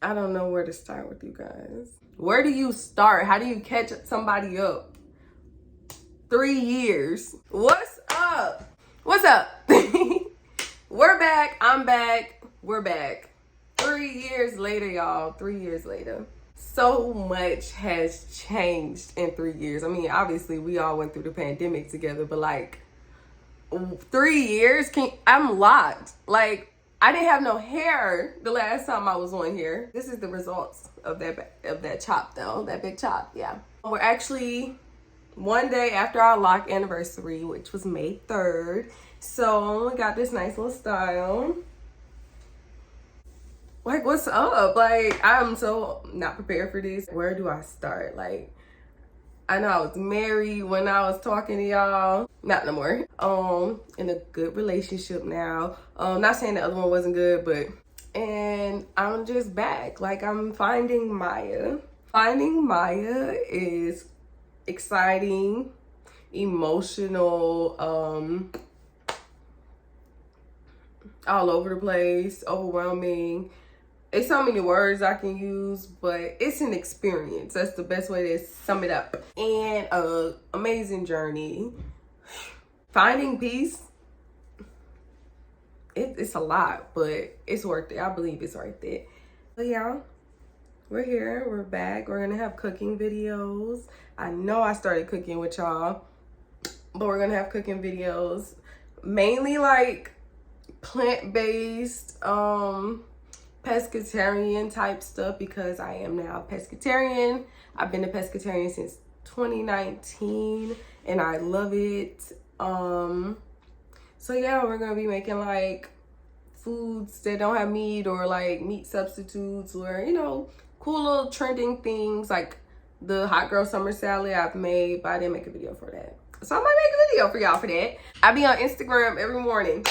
I don't know where to start with you guys. Where do you start? How do you catch somebody up? 3 years. What's up? What's up? We're back. I'm back. We're back. 3 years later, y'all. 3 years later. So much has changed in 3 years. I mean, obviously, we all went through the pandemic together, but like 3 years, I'm locked. Like, I didn't have no hair the last time I was on here. This is the results of that chop though, that big chop. Yeah, we're actually one day after our lock anniversary, which was May 3rd. So we got this nice little style. Like, what's up? Like, I'm so not prepared for this. Where do I start? Like, I know I was married when I was talking to y'all. Not no more. In a good relationship now. Not saying the other one wasn't good, but and I'm just back. Like, I'm finding Maya. Finding Maya is exciting, emotional, all over the place, overwhelming. It's so many words I can use, but it's an experience. That's the best way to sum it up. And a amazing journey. Finding peace, it's a lot, but it's worth it. I believe it's worth it. So y'all, we're here. We're back. We're gonna have cooking videos. I know I started cooking with y'all, but we're gonna have cooking videos, mainly like plant-based, pescatarian type stuff, because I am now pescatarian. I've been a pescatarian since 2019 and I love it. So yeah, we're gonna be making like foods that don't have meat, or like meat substitutes, or you know, cool little trending things like the hot girl summer salad I've made, but I didn't make a video for that. So I might make a video for y'all for that. I be on Instagram every morning.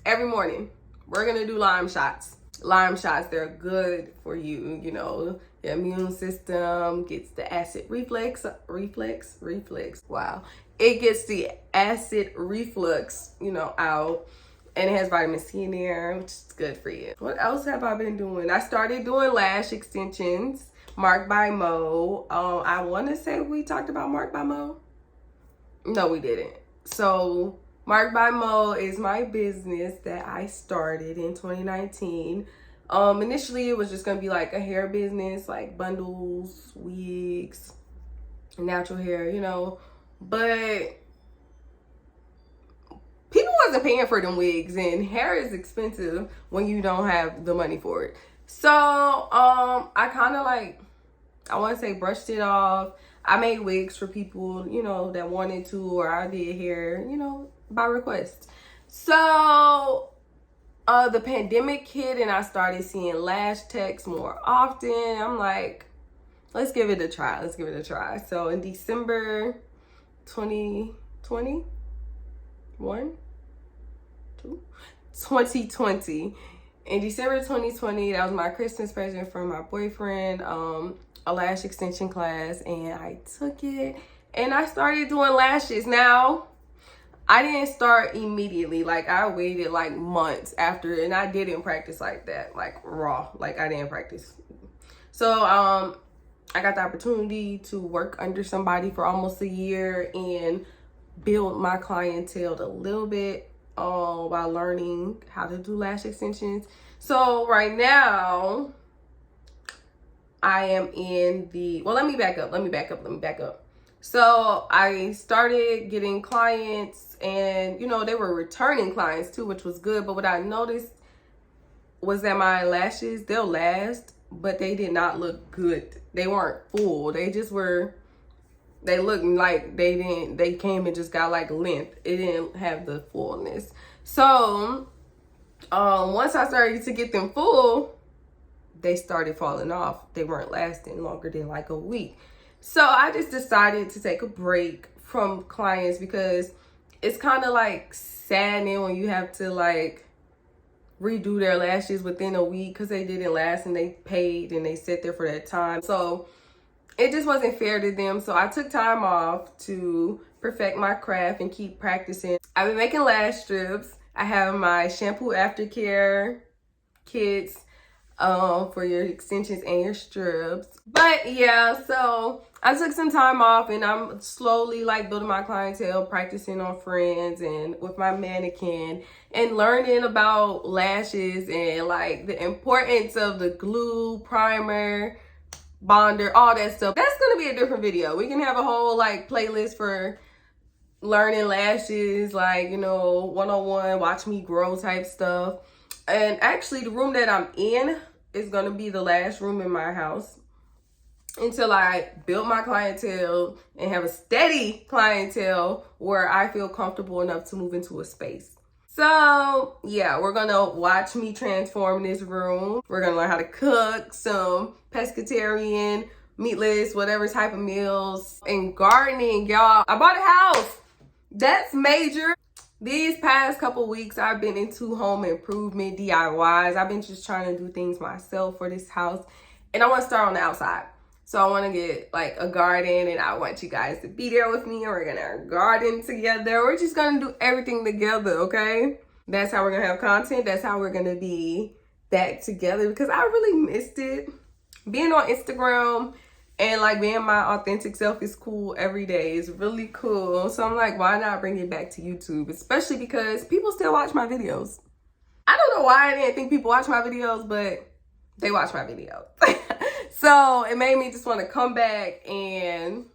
Every morning. We're gonna do lime shots. Lime shots, they're good for you, you know, your immune system gets the acid reflux. Wow. It gets the acid reflux, you know, out, and it has vitamin C in there, which is good for you. What else have I been doing? I started doing lash extensions, Mark by Mo. I want to say we talked about Mark by Mo. No, we didn't. So Mark by Mo is my business that I started in 2019. Initially it was just gonna be like a hair business, like bundles, wigs, natural hair, you know, but people wasn't paying for them wigs, and hair is expensive when you don't have the money for it. So I kind of like, I want to say brushed it off. I made wigs for people, you know, that wanted to, or I did hair, you know, by request. So the pandemic hit and I started seeing lash techs more often. I'm like, let's give it a try. Let's give it a try. So in December 2020, in December 2020, that was my Christmas present from my boyfriend, a lash extension class, and I took it and I started doing lashes. Now, I didn't start immediately. Like, I waited like months after, and I didn't practice like that, like raw. Like, I didn't practice. So I got the opportunity to work under somebody for almost a year and build my clientele a little bit while learning how to do lash extensions. So right now I am in the, well, let me back up. So I started getting clients, and you know, they were returning clients too, which was good. But what I noticed was that my lashes, they'll last, but they did not look good. They weren't full. They just were, they looked like they came and just got like length. It didn't have the fullness. So once I started to get them full, they started falling off. They weren't lasting longer than like a week. So I just decided to take a break from clients, because it's kind of like saddening when you have to like redo their lashes within a week because they didn't last and they paid and they sat there for that time. So it just wasn't fair to them. So I took time off to perfect my craft and keep practicing. I've been making lash strips. I have my shampoo aftercare kits. for your extensions and your strips. But yeah, so I took some time off and I'm slowly like building my clientele, practicing on friends and with my mannequin, and learning about lashes and like the importance of the glue, primer, bonder, all that stuff. That's gonna be a different video. We can have a whole like playlist for learning lashes, like, you know, one-on-one, watch me grow type stuff. And actually the room that I'm in is gonna be the last room in my house until I build my clientele and have a steady clientele where I feel comfortable enough to move into a space. So yeah, we're gonna watch me transform this room. We're gonna learn how to cook some pescatarian, meatless, whatever type of meals, and gardening, y'all. I bought a house. That's major. These past couple weeks, I've been into home improvement DIYs. I've been just trying to do things myself for this house, and I want to start on the outside. So I want to get like a garden, and I want you guys to be there with me, and we're gonna garden together. We're just gonna do everything together, okay? That's how we're gonna have content. That's how we're gonna be back together, because I really missed it. Being on Instagram and like being my authentic self is cool every day. It's really cool. So I'm like, why not bring it back to YouTube? Especially because people still watch my videos. I don't know why I didn't think people watch my videos, but they watch my videos. So it made me just want to come back and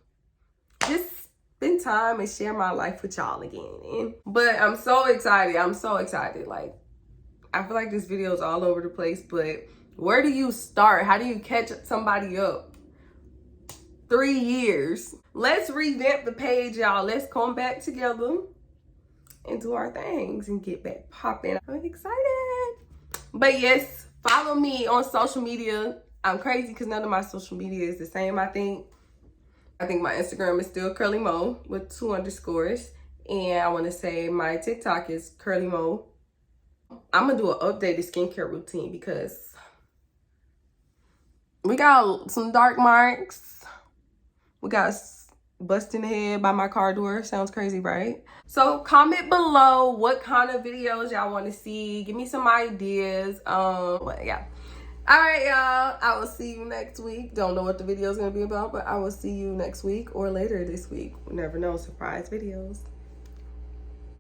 just spend time and share my life with y'all again. But I'm so excited. I'm so excited. Like, I feel like this video is all over the place, but where do you start? How do you catch somebody up? 3 years. Let's revamp the page, y'all. Let's come back together and do our things and get back popping. I'm excited. But yes, follow me on social media. I'm crazy because none of my social media is the same. I think my Instagram is still Curly Mo with 2 underscores. And I want to say my TikTok is Curly Mo. I'm going to do an updated skincare routine because we got some dark marks. We got busting the head by my car door. Sounds crazy, right? So comment below what kind of videos y'all want to see. Give me some ideas. But yeah. All right, y'all. I will see you next week. Don't know what the video is going to be about, but I will see you next week or later this week. We never know. Surprise videos.